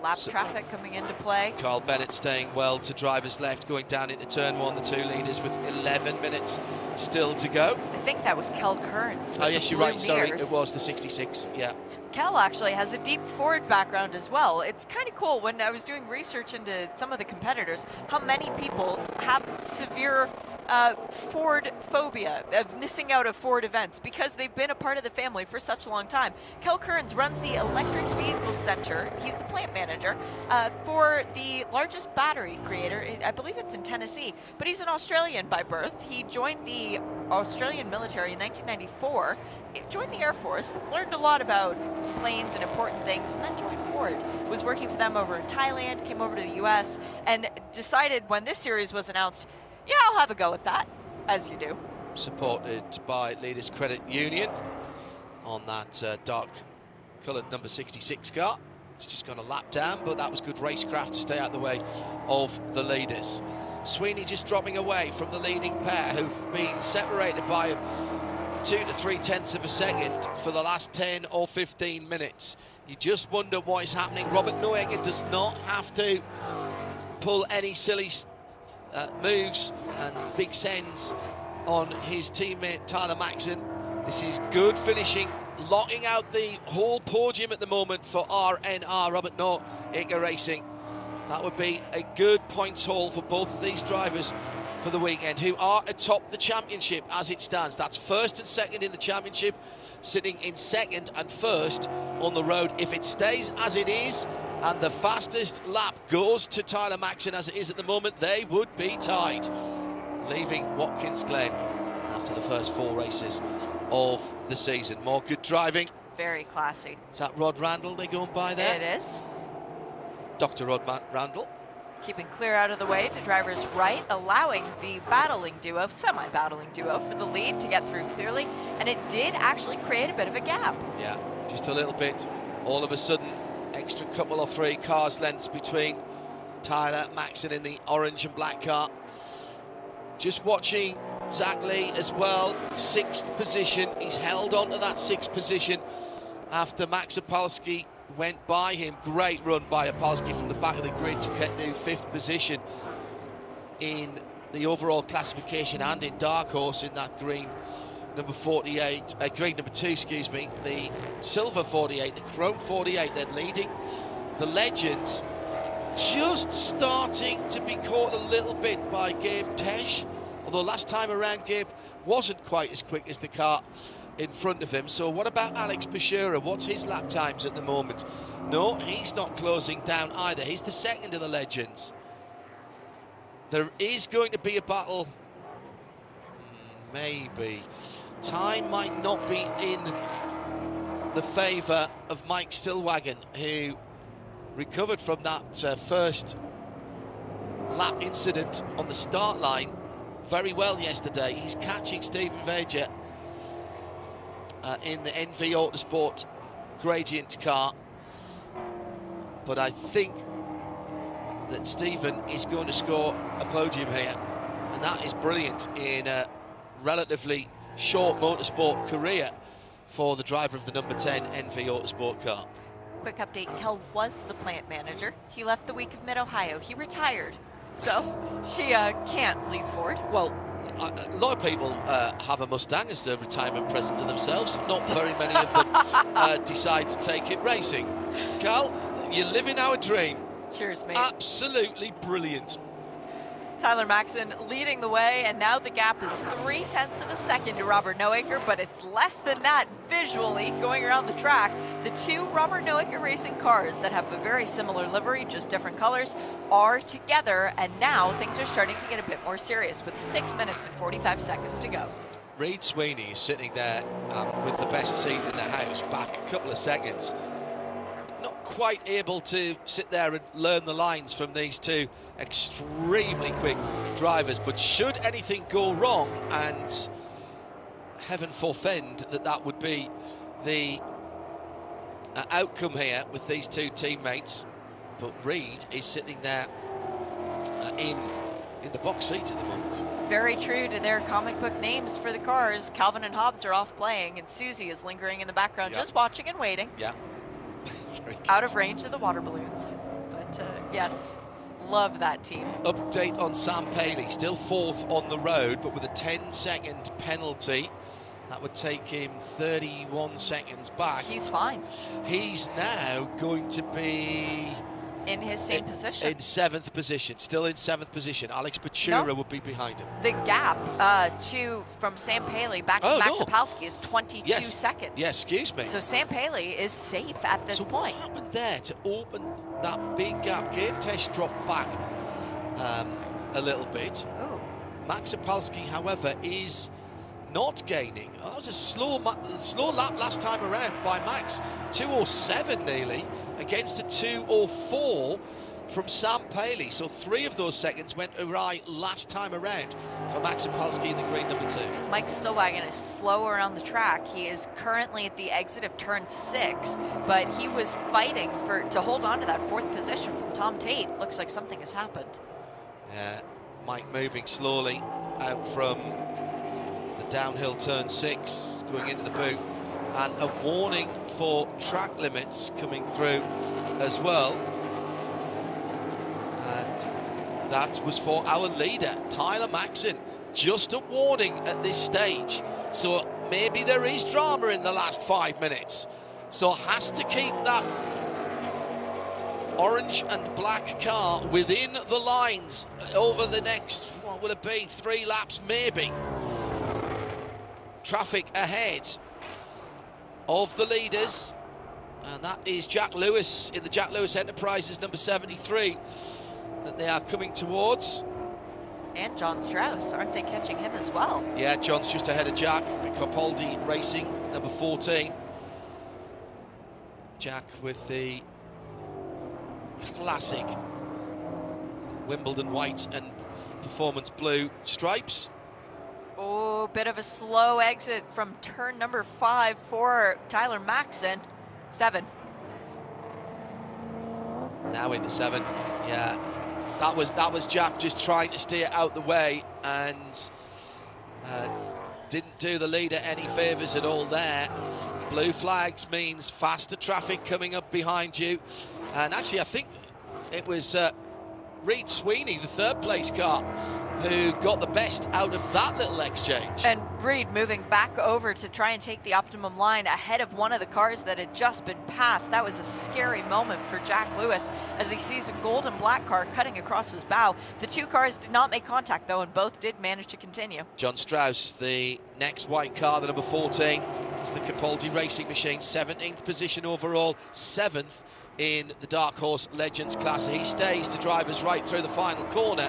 Lap traffic coming into play. Carl Bennett staying well to driver's left, going down into turn 1, the 2 leaders with 11 minutes still to go. I think that was Kel Kearns. Oh yes, you're right, sorry, it was the 66, yeah. Kel actually has a deep Ford background as well. It's kind of cool when I was doing research into some of the competitors, how many people have severe Ford phobia, of missing out of Ford events because they've been a part of the family for such a long time. Kel Kearns runs the Electric Vehicle Center. He's the plant manager for the largest battery creator. I believe it's in Tennessee, but he's an Australian by birth. He joined the Australian military in 1994, joined the Air Force, learned a lot about planes and important things, and then joined Ford. Was working for them over in Thailand, came over to the US, and decided when this series was announced, yeah, I'll have a go at that, as you do. Supported by Leaders Credit Union on that dark coloured number 66 car. It's just gone a lap down, but that was good racecraft to stay out the way of the leaders. Sweeney just dropping away from the leading pair, who've been separated by 2 to 3 tenths of a second for the last 10 or 15 minutes. You just wonder what is happening. Robert Noecker does not have to pull any silly moves and big sends on his teammate Tyler Maxson. This is good finishing, locking out the whole podium at the moment for RNR, Robert Noecker Racing. That would be a good points haul for both of these drivers for the weekend, who are atop the championship as it stands. That's first and second in the championship, sitting in second and first on the road. If it stays as it is, and the fastest lap goes to Tyler Maxson as it is at the moment, they would be tied, leaving Watkins Glen after the first 4 races of the season. More good driving. Very classy. Is that Rod Randall they're going by there? It is. Dr. Rod Randall. Keeping clear out of the way to driver's right, allowing the battling duo, semi-battling duo, for the lead to get through clearly, and it did actually create a bit of a gap. Yeah, just a little bit. All of a sudden, extra couple or 3 cars lengths between Tyler Maxson in the orange and black car. Just watching Zach Lee as well, 6th position. He's held on to that 6th position after Max Opalski went by him. Great run by Opalski from the back of the grid to get to 5th position in the overall classification and in Dark Horse in that green number 48, green number 2, excuse me, the silver 48, the chrome 48, then leading the Legends. Just starting to be caught a little bit by Gabe Tesh, although last time around Gabe wasn't quite as quick as the car in front of him. So what about Alex Buescher? What's his lap times at the moment? No, he's not closing down either. He's the second of the Legends. There is going to be a battle. Maybe. Time might not be in the favour of Mike Stillwagon, who recovered from that first lap incident on the start line very well yesterday. He's catching Stephen Veja in the NV Autosport Gradient car. But I think that Stephen is going to score a podium here. And that is brilliant in a relatively short motorsport career for the driver of the number 10 NV Autosport car. Quick update, Kel was the plant manager. He left the week of Mid-Ohio. He retired, so he can't leave Ford. Well, a lot of people have a Mustang as a retirement present to themselves. Not very many of them decide to take it racing. Cal, you're living our dream. Cheers, mate. Absolutely brilliant. Tyler Maxson leading the way, and now the gap is 0.3 of a second to Robert Noaker, but it's less than that visually going around the track. The two Robert Noaker racing cars that have a very similar livery, just different colors, are together, and now things are starting to get a bit more serious with 6 minutes and 45 seconds to go. Reed Sweeney is sitting there with the best seat in the house, back a couple of seconds. Not quite able to sit there and learn the lines from these two extremely quick drivers, but should anything go wrong, and heaven forfend that would be the outcome here with these two teammates, but Reed is sitting there in the box seat at the moment. Very true to their comic book names for the cars. Calvin and Hobbs are off playing, and Susie is lingering in the background, just watching and waiting. Yeah. Out of range of the water balloons. But yes, love that team. Update on Sam Paley, still 4th on the road, but with a 10-second penalty. That would take him 31 seconds back. He's fine. He's now going to be in his same position. In 7th position, still in 7th position. Alex Buescher would be behind him. The gap from Sam Paley back to Max Sapolsky is 22 seconds. Yes, excuse me. So Sam Paley is safe at this point. What happened there to open that big gap? Game test dropped back a little bit. Ooh. Max Sapolsky, however, is not gaining. Oh, that was a slow lap last time around by Max. 2:07 nearly against a 2:04 from Sam Paley. So 3 of those seconds went awry last time around for Max Sapolsky in the green number 2. Mike Stillwagon is slow around the track. He is currently at the exit of turn 6, but he was fighting to hold on to that 4th position from Tom Tate. Looks like something has happened. Mike moving slowly out from the downhill turn 6, going into the boot, and a warning for track limits coming through as well. And that was for our leader, Tyler Maxson. Just a warning at this stage. So maybe there is drama in the last 5 minutes. So has to keep that orange and black car within the lines over the next, what will it be, 3 laps maybe. Traffic ahead of the leaders, and that is Jack Lewis in the Jack Lewis Enterprises number 73 that they are coming towards. And John Strauss, aren't they catching him as well? Yeah, John's just ahead of Jack, the Capaldi Racing number 14. Jack with the classic Wimbledon white and performance blue stripes. Oh, bit of a slow exit from turn number 5 for Tyler Maxson. 7. Now into 7. Yeah, that was Jack just trying to steer out the way, and didn't do the leader any favours at all there. Blue flags means faster traffic coming up behind you, and actually I think it was Reed Sweeney, the 3rd place car, who got the best out of that little exchange. And Reed moving back over to try and take the optimum line ahead of one of the cars that had just been passed. That was a scary moment for Jack Lewis as he sees a gold and black car cutting across his bow. The 2 cars did not make contact though, and both did manage to continue. John Strauss, the next white car, the number 14, is the Capaldi Racing Machine, 17th position overall, 7th in the Dark Horse Legends class. He stays to drive us right through the final corner.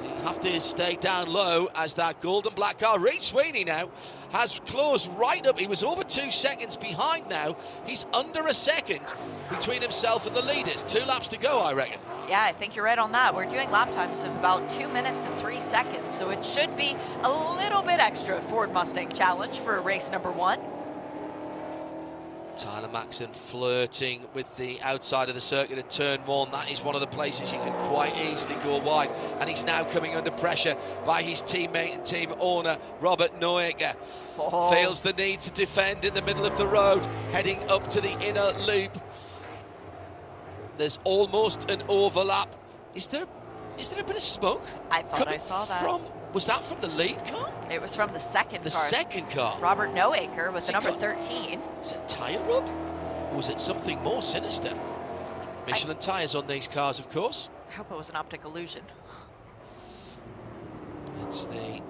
You have to stay down low as that gold and black car. Reed Sweeney now has closed right up. He was over 2 seconds behind now. He's under a second between himself and the leaders. 2 laps to go, I reckon. Yeah, I think you're right on that. We're doing lap times of about 2 minutes and 3 seconds, so it should be a little bit extra Ford Mustang Challenge for race number 1. Tyler Maxson flirting with the outside of the circuit at turn 1. That is one of the places you can quite easily go wide, and he's now coming under pressure by his teammate and team owner Robert Noaker. Feels the need to defend in the middle of the road, heading up to the inner loop. There's almost an overlap. Is there a bit of smoke? I thought I saw that. Was that from the lead car? It was from the second car. The second car. Robert Noaker with the number 13. Is it a tyre rub? Or was it something more sinister? Michelin tyres on these cars, of course. I hope it was an optic illusion. It's the...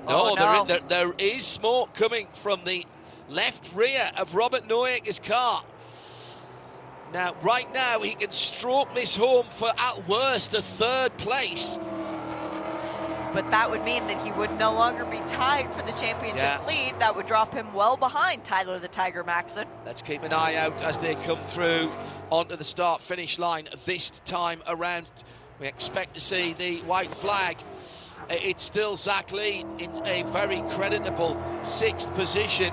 Oh, no, no. there is smoke coming from the left rear of Robert Noicker's car. Now, right now, he can stroke this home for, at worst, a third place. But that would mean that he would no longer be tied for the championship lead. That would drop him well behind Tyler the Tiger Maxson. Let's keep an eye out as they come through onto the start-finish line this time around. We expect to see the white flag. It's still Zach Lee in a very creditable 6th position,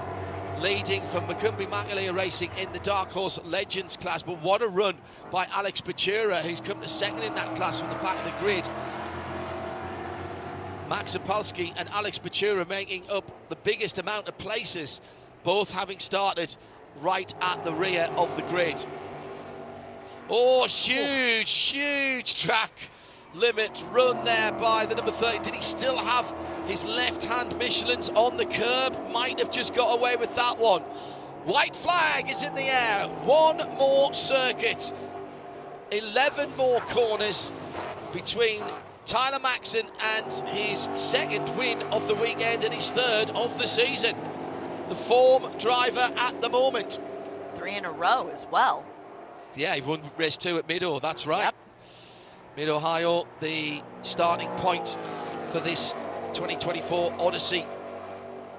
leading from Macumbi-Macaleer Racing in the Dark Horse Legends class. But what a run by Alex Buescher, who's come to 2nd in that class from the back of the grid. Max Zapolsky and Alex Buescher making up the biggest amount of places, both having started right at the rear of the grid. Oh, huge track limit run there by the number 30. Did he still have his left-hand Michelin's on the curb? Might have just got away with that one. White flag is in the air. One more circuit. 11 more corners between Tyler Maxson and his 2nd win of the weekend and his 3rd of the season. The form driver at the moment. 3 in a row as well. Yeah, he won race 2 at Mid-Ohio, that's right. Yep. Mid-Ohio, the starting point for this 2024 Odyssey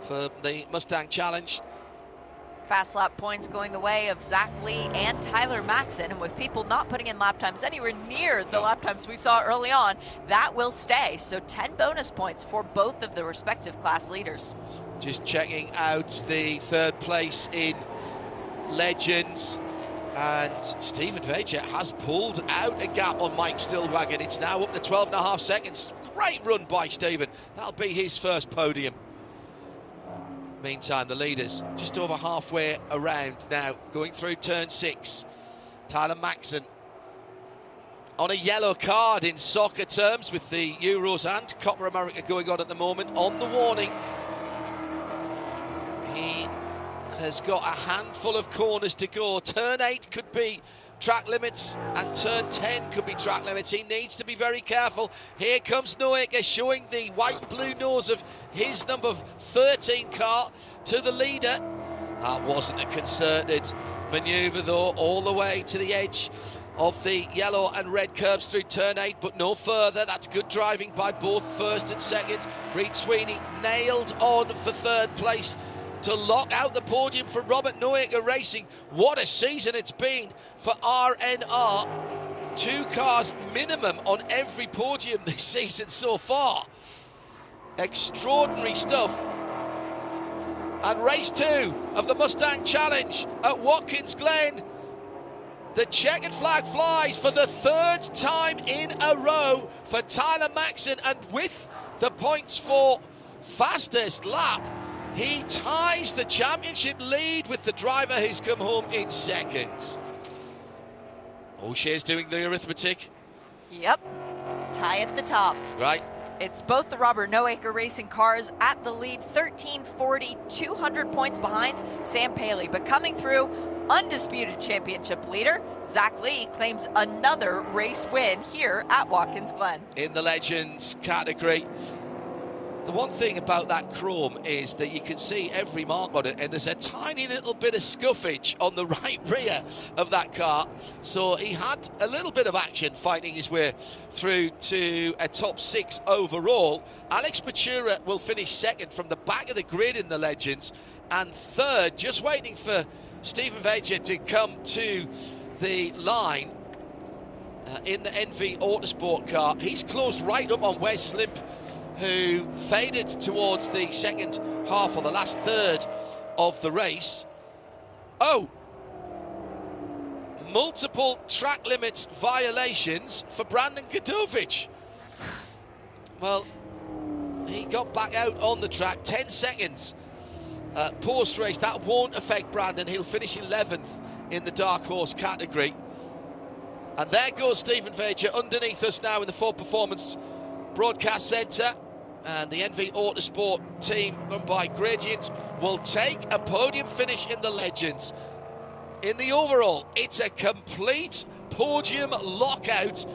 for the Mustang Challenge. Fast lap points going the way of Zach Lee and Tyler Maxson, and with people not putting in lap times anywhere near the lap times we saw early on, that will stay. So 10 bonus points for both of the respective class leaders. Just checking out the 3rd place in Legends, and Stephen Veitcher has pulled out a gap on Mike Stillwagon. It's now up to 12.5 seconds. Great run by Stephen. That'll be his first podium. Meantime, the leaders just over halfway around now, going through turn 6. Tyler Maxson on a yellow card in soccer terms, with the Euros and Copa America going on at the moment. On the warning, he has got a handful of corners to go. Turn 8 could be track limits and turn 10 could be track limits. He needs to be very careful. Here comes Noicker, showing the white and blue nose of his number 13 car to the leader. That wasn't a concerted manoeuvre though, all the way to the edge of the yellow and red curbs through turn 8, but no further. That's good driving by both 1st and 2nd. Reed Sweeney nailed on for 3rd place to lock out the podium for Robert Noicker Racing. What a season it's been for RNR. 2 cars minimum on every podium this season so far. Extraordinary stuff. And race 2 of the Mustang Challenge at Watkins Glen. The checkered flag flies for the 3rd time in a row for Tyler Maxson, and with the points for fastest lap, he ties the championship lead with the driver who's come home in 2nd. O'Shea's doing the arithmetic. Yep, tie at the top. Right. It's both the Robert Noicker Racing cars at the lead, 1340, 200 points behind Sam Paley. But coming through, undisputed championship leader, Zach Lee claims another race win here at Watkins Glen. In the Legends category. The one thing about that chrome is that you can see every mark on it, and there's a tiny little bit of scuffage on the right rear of that car. So he had a little bit of action fighting his way through to a top 6 overall. Alex Buescher will finish 2nd from the back of the grid in the Legends, and 3rd, just waiting for Stephen Veitcher to come to the line in the NV Autosport car. He's closed right up on Wes Slimp, who faded towards the 2nd half, or the last 3rd of the race. Oh! Multiple track limits violations for Brandon Godovic. Well, he got back out on the track, 10 seconds post-race. That won't affect Brandon. He'll finish 11th in the Dark Horse category. And there goes Stephen Veitcher underneath us now in the Ford Performance Broadcast Centre. And the NV Autosport team, run by Gradient, will take a podium finish in the Legends. In the overall, it's a complete podium lockout.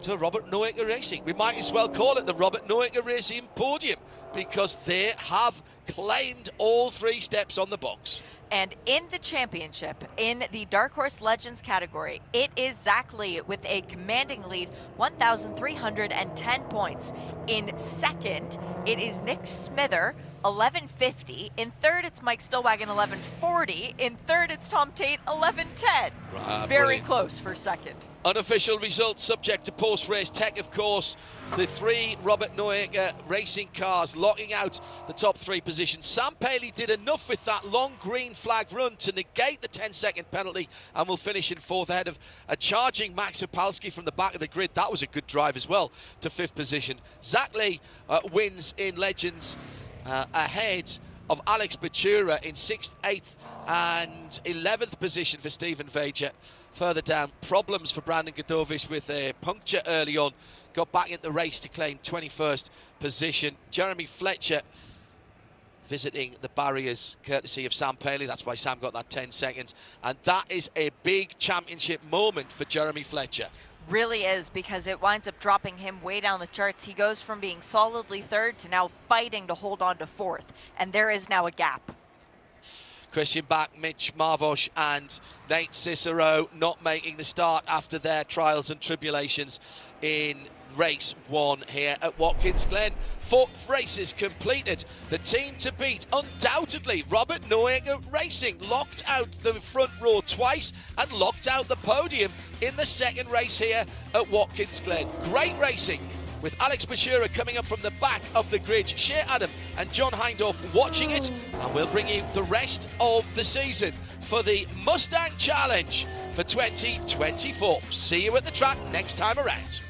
to Robert Noaker Racing. We might as well call it the Robert Noaker Racing Podium because they have claimed all 3 steps on the box. And in the championship, in the Dark Horse Legends category, it is Zach Lee with a commanding lead, 1,310 points. In second, it is Nick Smither, 1150. In third, it's Mike Stillwagon, 1140. In third, it's Tom Tate, 1110. Very brilliant. Close for second. Unofficial results subject to post-race tech, of course. The 3 Robert Noaker racing cars locking out the top 3 positions. Sam Paley did enough with that long green flag run to negate the 10-second penalty and will finish in 4th ahead of a charging Max Opalski from the back of the grid. That was a good drive as well to 5th position. Zach Lee wins in Legends ahead of Alex Buescher in 6th, 8th and 11th position for Stephen Vager. Further down, problems for Brandon Godovic with a puncture early on. Got back in the race to claim 21st position. Jeremy Fletcher visiting the barriers courtesy of Sam Paley. That's why Sam got that 10 seconds. And that is a big championship moment for Jeremy Fletcher. Really is, because it winds up dropping him way down the charts. He goes from being solidly 3rd to now fighting to hold on to 4th. And there is now a gap. Christian Bach, Mitch Marvosh and Nate Cicero not making the start after their trials and tribulations in race 1 here at Watkins Glen. 4th races completed. The team to beat, undoubtedly, Robert Noaker Racing. Locked out the front row twice and locked out the podium in the 2nd race here at Watkins Glen. Great racing, with Alex Buescher coming up from the back of the grid, Shea Adam and John Hindorf watching it, and we'll bring you the rest of the season for the Mustang Challenge for 2024. See you at the track next time around.